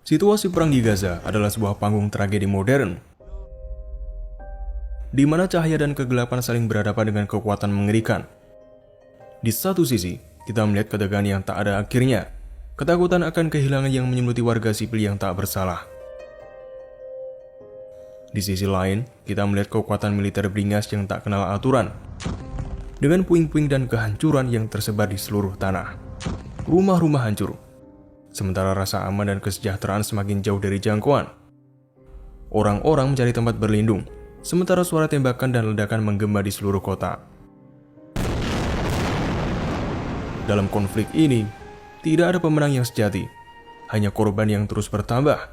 Situasi perang di Gaza adalah sebuah panggung tragedi modern, di mana cahaya dan kegelapan saling berhadapan dengan kekuatan mengerikan. Di satu sisi, kita melihat ketegangan yang tak ada akhirnya, ketakutan akan kehilangan yang menyelimuti warga sipil yang tak bersalah. Di sisi lain, kita melihat kekuatan militer beringas yang tak kenal aturan, dengan puing-puing dan kehancuran yang tersebar di seluruh tanah. Rumah-rumah hancur, sementara rasa aman dan kesejahteraan semakin jauh dari jangkauan. Orang-orang mencari tempat berlindung, sementara suara tembakan dan ledakan menggema di seluruh kota. Dalam konflik ini, tidak ada pemenang yang sejati, hanya korban yang terus bertambah.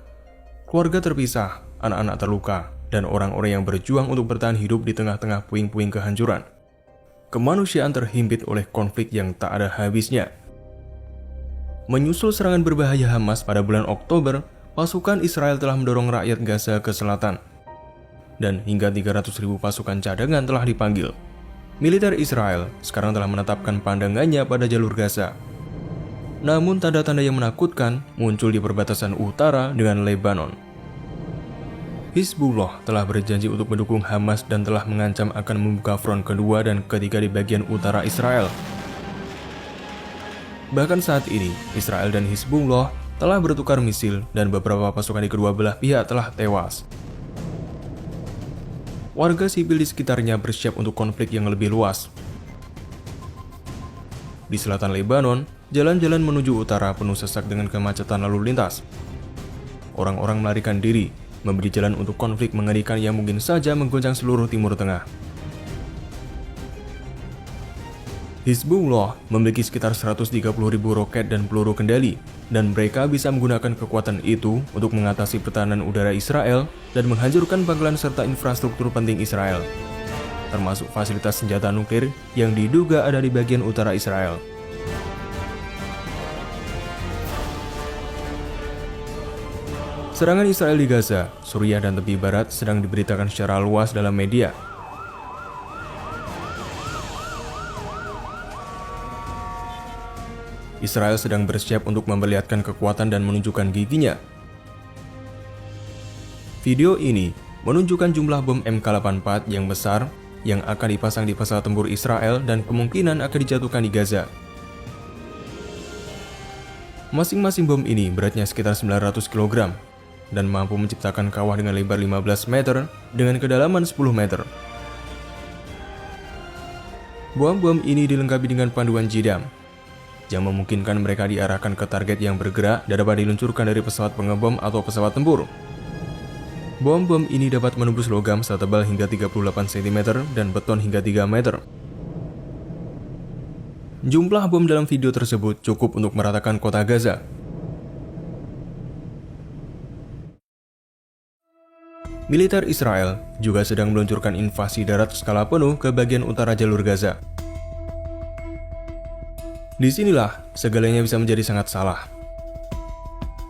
Keluarga terpisah, anak-anak terluka, dan orang-orang yang berjuang untuk bertahan hidup di tengah-tengah puing-puing kehancuran. Kemanusiaan terhimpit oleh konflik yang tak ada habisnya. Menyusul serangan berbahaya Hamas pada bulan Oktober, pasukan Israel telah mendorong rakyat Gaza ke selatan. Dan hingga 300.000 pasukan cadangan telah dipanggil. Militer Israel sekarang telah menetapkan pandangannya pada jalur Gaza. Namun tanda-tanda yang menakutkan muncul di perbatasan utara dengan Lebanon. Hizbullah telah berjanji untuk mendukung Hamas dan telah mengancam akan membuka front kedua dan ketiga di bagian utara Israel. Bahkan saat ini, Israel dan Hizbullah telah bertukar misil dan beberapa pasukan di kedua belah pihak telah tewas. Warga sipil di sekitarnya bersiap untuk konflik yang lebih luas. Di selatan Lebanon, jalan-jalan menuju utara penuh sesak dengan kemacetan lalu lintas. Orang-orang melarikan diri, memberi jalan untuk konflik mengerikan yang mungkin saja menggoncang seluruh Timur Tengah. Hizbullah memiliki sekitar 130.000 roket dan peluru kendali, dan mereka bisa menggunakan kekuatan itu untuk mengatasi pertahanan udara Israel dan menghancurkan pangkalan serta infrastruktur penting Israel, termasuk fasilitas senjata nuklir yang diduga ada di bagian utara Israel. Serangan Israel di Gaza, Suriah, dan tepi barat sedang diberitakan secara luas dalam media. Israel sedang bersiap untuk memperlihatkan kekuatan dan menunjukkan giginya. Video ini menunjukkan jumlah bom MK-84 yang besar yang akan dipasang di pesawat tempur Israel dan kemungkinan akan dijatuhkan di Gaza. Masing-masing bom ini beratnya sekitar 900 kg dan mampu menciptakan kawah dengan lebar 15 meter dengan kedalaman 10 meter. Bom-bom ini dilengkapi dengan panduan JIDAM yang memungkinkan mereka diarahkan ke target yang bergerak dan dapat diluncurkan dari pesawat pengebom atau pesawat tempur. Bom-bom ini dapat menembus logam setebal hingga 38 cm dan beton hingga 3 meter. Jumlah bom dalam video tersebut cukup untuk meratakan kota Gaza. Militer Israel juga sedang meluncurkan invasi darat skala penuh ke bagian utara jalur Gaza. Disinilah segalanya bisa menjadi sangat salah.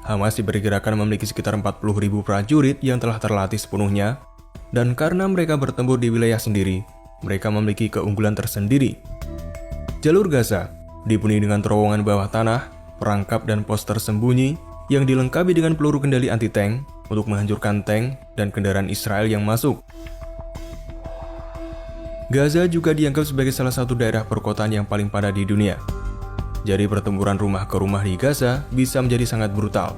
Hamas diperkirakan memiliki sekitar 40.000 prajurit yang telah terlatih sepenuhnya, dan karena mereka bertempur di wilayah sendiri, mereka memiliki keunggulan tersendiri. Jalur Gaza dipenuhi dengan terowongan bawah tanah, perangkap dan pos tersembunyi yang dilengkapi dengan peluru kendali anti-tank untuk menghancurkan tank dan kendaraan Israel yang masuk. Gaza juga dianggap sebagai salah satu daerah perkotaan yang paling padat di dunia. Jadi pertempuran rumah ke rumah di Gaza bisa menjadi sangat brutal.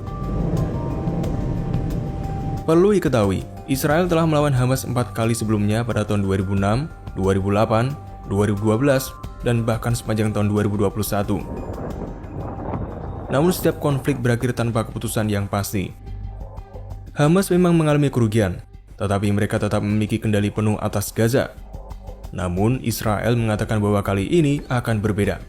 Perlu diketahui, Israel telah melawan Hamas 4 kali sebelumnya pada tahun 2006, 2008, 2012, dan bahkan sepanjang tahun 2021. Namun setiap konflik berakhir tanpa keputusan yang pasti. Hamas memang mengalami kerugian, tetapi mereka tetap memiliki kendali penuh atas Gaza. Namun Israel mengatakan bahwa kali ini akan berbeda.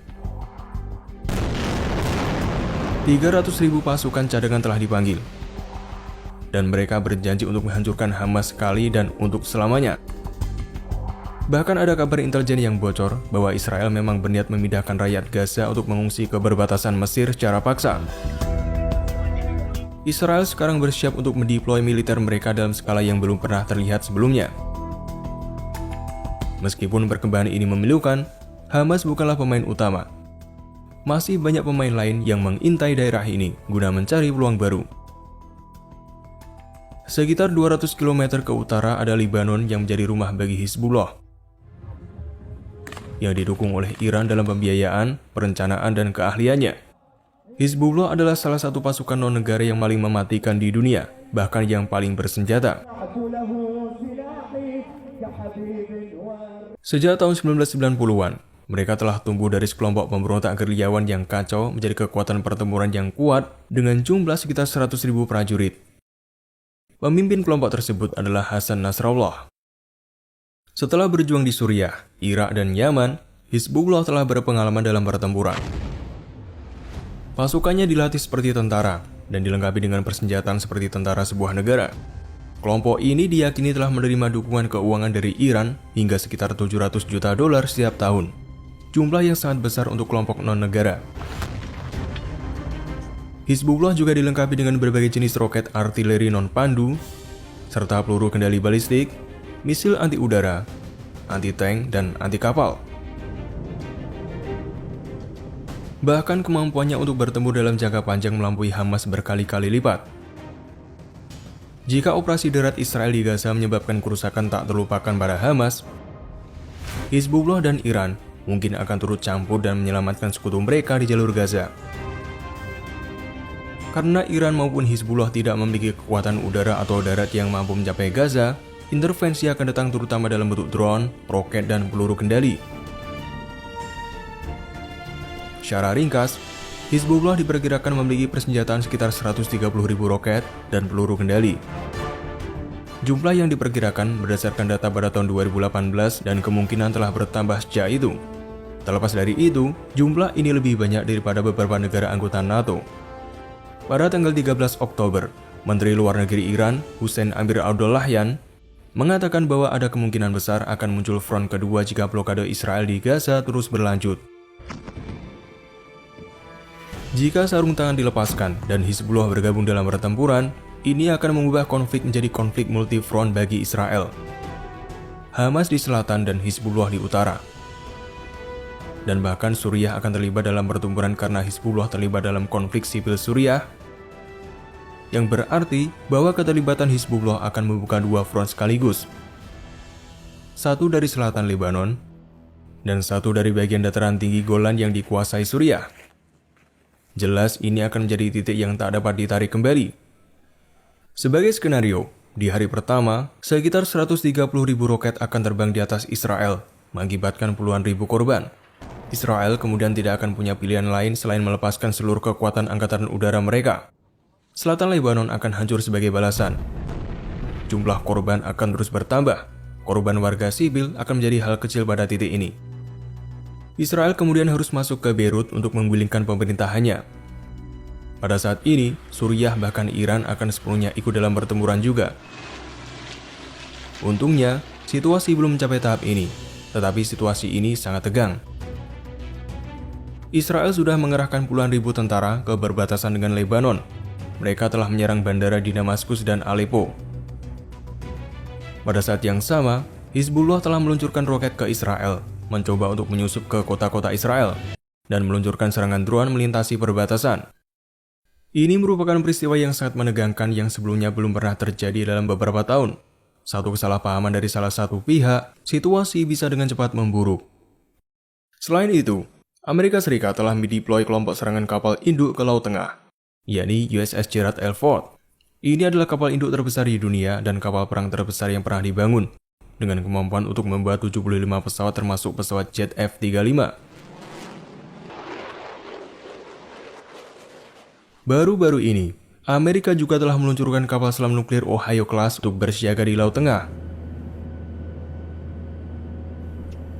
300.000 pasukan cadangan telah dipanggil, dan mereka berjanji untuk menghancurkan Hamas sekali dan untuk selamanya. Bahkan ada kabar intelijen yang bocor bahwa Israel memang berniat memindahkan rakyat Gaza untuk mengungsi ke perbatasan Mesir secara paksa. Israel sekarang bersiap untuk mendeploy militer mereka dalam skala yang belum pernah terlihat sebelumnya. Meskipun perkembangan ini memilukan, Hamas bukanlah pemain utama. Masih banyak pemain lain yang mengintai daerah ini guna mencari peluang baru. Sekitar 200 km ke utara ada Lebanon yang menjadi rumah bagi Hizbullah, yang didukung oleh Iran dalam pembiayaan, perencanaan, dan keahliannya. Hizbullah adalah salah satu pasukan non-negara yang paling mematikan di dunia, bahkan yang paling bersenjata. Sejak tahun 1990-an, mereka telah tumbuh dari sekelompok pemberontak gerilyawan yang kacau menjadi kekuatan pertempuran yang kuat dengan jumlah sekitar 100.000 prajurit. Pemimpin kelompok tersebut adalah Hasan Nasrallah. Setelah berjuang di Suriah, Irak, dan Yaman, Hizbullah telah berpengalaman dalam pertempuran. Pasukannya dilatih seperti tentara dan dilengkapi dengan persenjataan seperti tentara sebuah negara. Kelompok ini diyakini telah menerima dukungan keuangan dari Iran hingga sekitar 700 juta dolar setiap tahun. Jumlah yang sangat besar untuk kelompok non-negara. Hizbullah juga dilengkapi dengan berbagai jenis roket artileri non-pandu, serta peluru kendali balistik, misil anti-udara, anti-tank, dan anti-kapal. Bahkan kemampuannya untuk bertempur dalam jangka panjang melampaui Hamas berkali-kali lipat. Jika operasi darat Israel di Gaza menyebabkan kerusakan tak terlupakan pada Hamas, Hizbullah dan Iran mungkin akan turut campur dan menyelamatkan sekutu mereka di jalur Gaza. Karena Iran maupun Hizbullah tidak memiliki kekuatan udara atau darat yang mampu mencapai Gaza, intervensi akan datang terutama dalam bentuk drone, roket, dan peluru kendali. Secara ringkas, Hizbullah diperkirakan memiliki persenjataan sekitar 130.000 roket dan peluru kendali. Jumlah yang diperkirakan berdasarkan data pada tahun 2018 dan kemungkinan telah bertambah sejak itu. Terlepas dari itu, jumlah ini lebih banyak daripada beberapa negara anggota NATO. Pada tanggal 13 Oktober, Menteri Luar Negeri Iran, Hussein Amir-Abdollahian, mengatakan bahwa ada kemungkinan besar akan muncul front kedua jika blokade Israel di Gaza terus berlanjut. Jika sarung tangan dilepaskan dan Hizbullah bergabung dalam pertempuran, ini akan mengubah konflik menjadi konflik multi-front bagi Israel. Hamas di selatan dan Hizbullah di utara. Dan bahkan Suriah akan terlibat dalam pertempuran karena Hizbullah terlibat dalam konflik sipil Suriah, yang berarti bahwa keterlibatan Hizbullah akan membuka dua front sekaligus. Satu dari selatan Lebanon, dan satu dari bagian dataran tinggi Golan yang dikuasai Suriah. Jelas ini akan menjadi titik yang tak dapat ditarik kembali. Sebagai skenario, di hari pertama, sekitar 130.000 roket akan terbang di atas Israel, mengakibatkan puluhan ribu korban. Israel kemudian tidak akan punya pilihan lain selain melepaskan seluruh kekuatan angkatan udara mereka. Selatan Lebanon akan hancur sebagai balasan. Jumlah korban akan terus bertambah. Korban warga sipil akan menjadi hal kecil pada titik ini. Israel kemudian harus masuk ke Beirut untuk menggulingkan pemerintahannya. Pada saat ini, Suriah bahkan Iran akan sepenuhnya ikut dalam pertempuran juga. Untungnya, situasi belum mencapai tahap ini, tetapi situasi ini sangat tegang. Israel sudah mengerahkan puluhan ribu tentara ke perbatasan dengan Lebanon. Mereka telah menyerang bandara di Damaskus dan Aleppo. Pada saat yang sama, Hizbullah telah meluncurkan roket ke Israel, mencoba untuk menyusup ke kota-kota Israel, dan meluncurkan serangan drone melintasi perbatasan. Ini merupakan peristiwa yang sangat menegangkan yang sebelumnya belum pernah terjadi dalam beberapa tahun. Satu kesalahpahaman dari salah satu pihak, situasi bisa dengan cepat memburuk. Selain itu, Amerika Serikat telah mendeploy kelompok serangan kapal induk ke Laut Tengah, yakni USS Gerald R. Ford. Ini adalah kapal induk terbesar di dunia dan kapal perang terbesar yang pernah dibangun, dengan kemampuan untuk membawa 75 pesawat termasuk pesawat jet F-35. Baru-baru ini, Amerika juga telah meluncurkan kapal selam nuklir Ohio Class untuk bersiaga di Laut Tengah.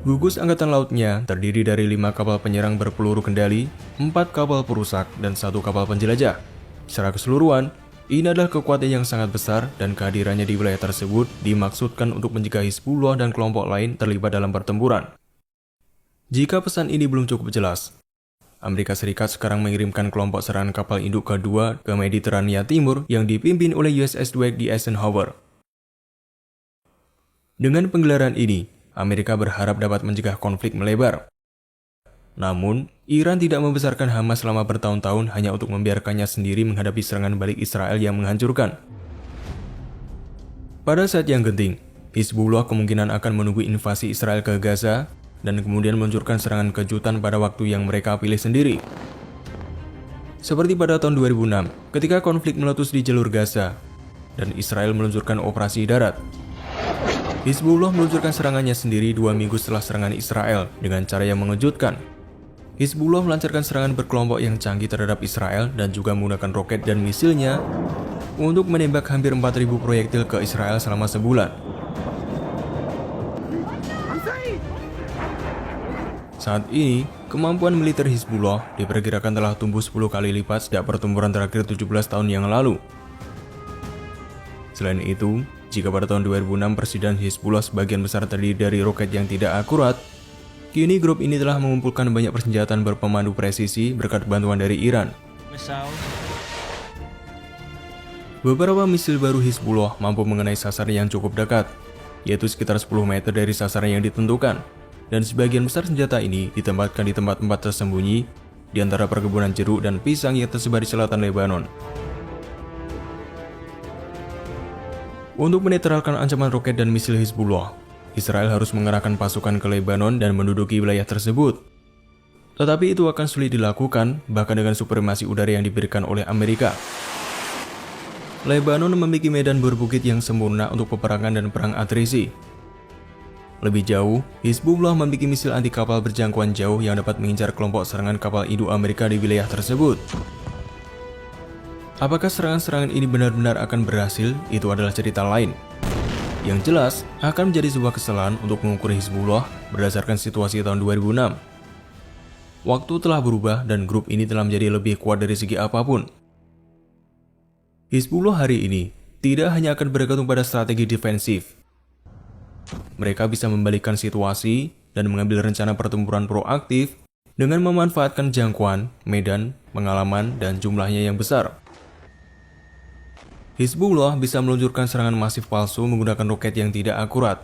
Gugus Angkatan Lautnya terdiri dari 5 kapal penyerang berpeluru kendali, 4 kapal perusak, dan 1 kapal penjelajah. Secara keseluruhan, ini adalah kekuatan yang sangat besar dan kehadirannya di wilayah tersebut dimaksudkan untuk mencegah Hizbullah dan kelompok lain terlibat dalam pertempuran. Jika pesan ini belum cukup jelas, Amerika Serikat sekarang mengirimkan kelompok serangan kapal induk kedua ke Mediterania Timur yang dipimpin oleh USS Dwight D. Eisenhower. Dengan penggelaran ini, Amerika berharap dapat mencegah konflik melebar. Namun, Iran tidak membesarkan Hamas selama bertahun-tahun hanya untuk membiarkannya sendiri menghadapi serangan balik Israel yang menghancurkan. Pada saat yang genting, Hizbullah kemungkinan akan menunggu invasi Israel ke Gaza dan kemudian meluncurkan serangan kejutan pada waktu yang mereka pilih sendiri. Seperti pada tahun 2006, ketika konflik meletus di jalur Gaza dan Israel meluncurkan operasi darat. Hizbullah meluncurkan serangannya sendiri 2 minggu setelah serangan Israel dengan cara yang mengejutkan. Hizbullah melancarkan serangan berkelompok yang canggih terhadap Israel dan juga menggunakan roket dan misilnya untuk menembak hampir 4.000 proyektil ke Israel selama sebulan. Saat ini, kemampuan militer Hizbullah diperkirakan telah tumbuh 10 kali lipat sejak pertempuran terakhir 17 tahun yang lalu. Selain itu, jika pada tahun 2006 presiden Hizbullah sebagian besar terdiri dari roket yang tidak akurat, kini grup ini telah mengumpulkan banyak persenjataan berpemandu presisi berkat bantuan dari Iran. Beberapa misil baru Hizbullah mampu mengenai sasaran yang cukup dekat, yaitu sekitar 10 meter dari sasaran yang ditentukan, dan sebagian besar senjata ini ditempatkan di tempat-tempat tersembunyi di antara perkebunan jeruk dan pisang yang tersebar di selatan Lebanon. Untuk menetralkan ancaman roket dan misil Hizbullah, Israel harus mengerahkan pasukan ke Lebanon dan menduduki wilayah tersebut. Tetapi itu akan sulit dilakukan, bahkan dengan supremasi udara yang diberikan oleh Amerika. Lebanon memiliki medan berbukit yang sempurna untuk peperangan dan perang atrisi. Lebih jauh, Hizbullah memiliki misil anti kapal berjangkauan jauh yang dapat mengincar kelompok serangan kapal induk Amerika di wilayah tersebut. Apakah serangan-serangan ini benar-benar akan berhasil? Itu adalah cerita lain. Yang jelas, akan menjadi sebuah kesalahan untuk mengukur Hizbullah berdasarkan situasi tahun 2006. Waktu telah berubah dan grup ini telah menjadi lebih kuat dari segi apapun. Hizbullah hari ini tidak hanya akan bergantung pada strategi defensif. Mereka bisa membalikkan situasi dan mengambil rencana pertempuran proaktif dengan memanfaatkan jangkauan, medan, pengalaman, dan jumlahnya yang besar. Hizbullah bisa meluncurkan serangan masif palsu menggunakan roket yang tidak akurat,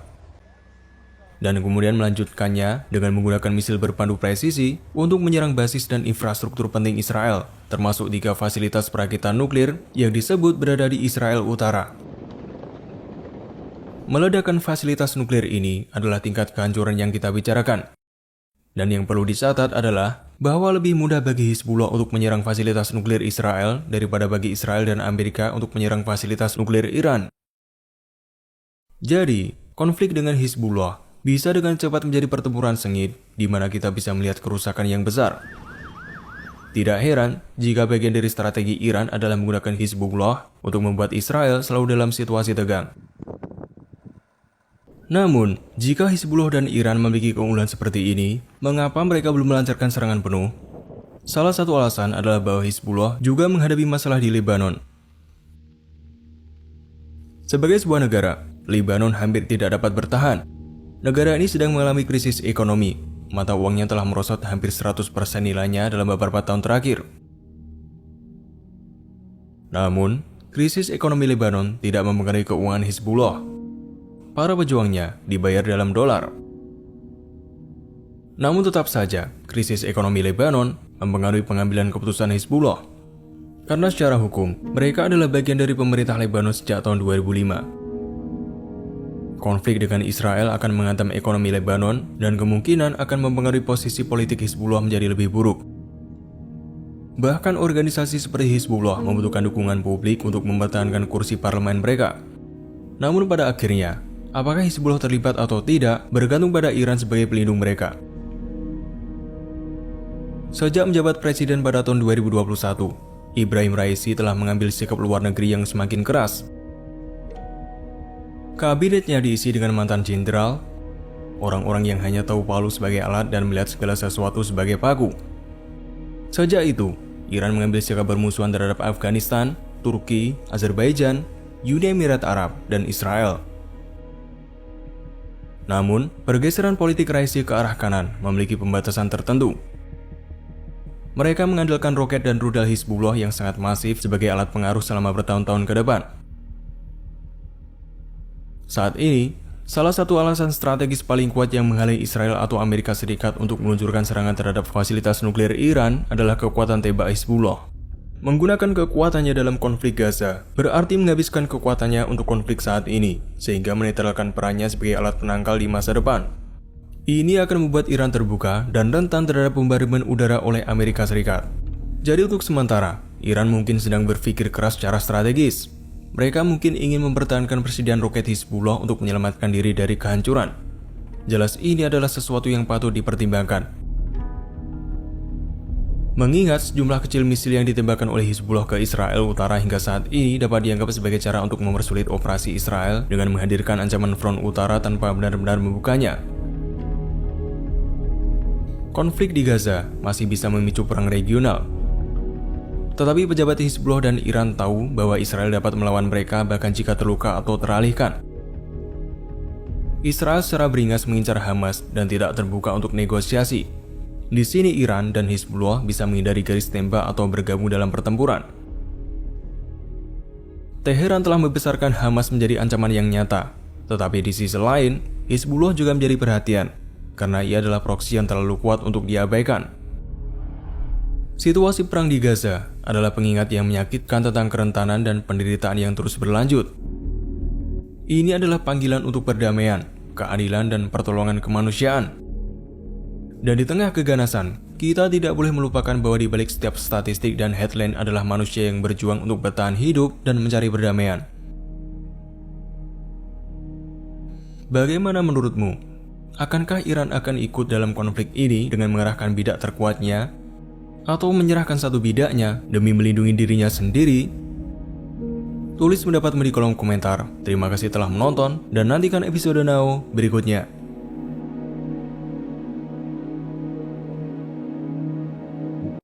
dan kemudian melanjutkannya dengan menggunakan misil berpandu presisi untuk menyerang basis dan infrastruktur penting Israel, termasuk 3 fasilitas perakitan nuklir yang disebut berada di Israel Utara. Meledakkan fasilitas nuklir ini adalah tingkat kehancuran yang kita bicarakan. Dan yang perlu dicatat adalah bahwa lebih mudah bagi Hizbullah untuk menyerang fasilitas nuklir Israel daripada bagi Israel dan Amerika untuk menyerang fasilitas nuklir Iran. Jadi, konflik dengan Hizbullah bisa dengan cepat menjadi pertempuran sengit di mana kita bisa melihat kerusakan yang besar. Tidak heran jika bagian dari strategi Iran adalah menggunakan Hizbullah untuk membuat Israel selalu dalam situasi tegang. Namun, jika Hizbullah dan Iran memiliki keunggulan seperti ini, mengapa mereka belum melancarkan serangan penuh? Salah satu alasan adalah bahwa Hizbullah juga menghadapi masalah di Lebanon. Sebagai sebuah negara, Lebanon hampir tidak dapat bertahan. Negara ini sedang mengalami krisis ekonomi. Mata uangnya telah merosot hampir 100% nilainya dalam beberapa tahun terakhir. Namun, krisis ekonomi Lebanon tidak mempengaruhi keuangan Hizbullah. Para pejuangnya dibayar dalam dolar. Namun tetap saja, krisis ekonomi Lebanon mempengaruhi pengambilan keputusan Hizbullah. Karena secara hukum, mereka adalah bagian dari pemerintah Lebanon sejak tahun 2005. Konflik dengan Israel akan menghantam ekonomi Lebanon dan kemungkinan akan mempengaruhi posisi politik Hizbullah menjadi lebih buruk. Bahkan organisasi seperti Hizbullah membutuhkan dukungan publik untuk mempertahankan kursi parlemen mereka. Namun pada akhirnya, apakah Hizbullah terlibat atau tidak bergantung pada Iran sebagai pelindung mereka. Sejak menjabat presiden pada tahun 2021, Ibrahim Raisi telah mengambil sikap luar negeri yang semakin keras. Kabinetnya diisi dengan mantan jenderal, orang-orang yang hanya tahu palu sebagai alat dan melihat segala sesuatu sebagai paku. Sejak itu, Iran mengambil sikap bermusuhan terhadap Afghanistan, Turki, Azerbaijan, Uni Emirat Arab, dan Israel. Namun, pergeseran politik Raisi ke arah kanan memiliki pembatasan tertentu. Mereka mengandalkan roket dan rudal Hizbullah yang sangat masif sebagai alat pengaruh selama bertahun-tahun ke depan. Saat ini, salah satu alasan strategis paling kuat yang menghalangi Israel atau Amerika Serikat untuk meluncurkan serangan terhadap fasilitas nuklir Iran adalah kekuatan tembak Hizbullah. Menggunakan kekuatannya dalam konflik Gaza berarti menghabiskan kekuatannya untuk konflik saat ini, sehingga menetralkan perannya sebagai alat penangkal di masa depan. Ini akan membuat Iran terbuka dan rentan terhadap bombardemen udara oleh Amerika Serikat. Jadi untuk sementara, Iran mungkin sedang berpikir keras secara strategis. Mereka mungkin ingin mempertahankan persediaan roket Hizbullah untuk menyelamatkan diri dari kehancuran. Jelas ini adalah sesuatu yang patut dipertimbangkan. Mengingat sejumlah kecil misil yang ditembakkan oleh Hizbullah ke Israel Utara hingga saat ini dapat dianggap sebagai cara untuk mempersulit operasi Israel dengan menghadirkan ancaman front utara tanpa benar-benar membukanya. Konflik di Gaza masih bisa memicu perang regional. Tetapi pejabat Hizbullah dan Iran tahu bahwa Israel dapat melawan mereka bahkan jika terluka atau teralihkan. Israel secara beringas mengincar Hamas dan tidak terbuka untuk negosiasi. Di sini Iran dan Hizbullah bisa menghindari garis tembak atau bergabung dalam pertempuran. Teheran telah membesarkan Hamas menjadi ancaman yang nyata, tetapi di sisi lain, Hizbullah juga menjadi perhatian, karena ia adalah proksi yang terlalu kuat untuk diabaikan. Situasi perang di Gaza adalah pengingat yang menyakitkan tentang kerentanan dan penderitaan yang terus berlanjut. Ini adalah panggilan untuk perdamaian, keadilan, dan pertolongan kemanusiaan. Dan di tengah keganasan, kita tidak boleh melupakan bahwa di balik setiap statistik dan headline adalah manusia yang berjuang untuk bertahan hidup dan mencari perdamaian. Bagaimana menurutmu? Akankah Iran akan ikut dalam konflik ini dengan mengerahkan bidak terkuatnya? Atau menyerahkan satu bidaknya demi melindungi dirinya sendiri? Tulis pendapatmu di kolom komentar. Terima kasih telah menonton dan nantikan episode Now berikutnya.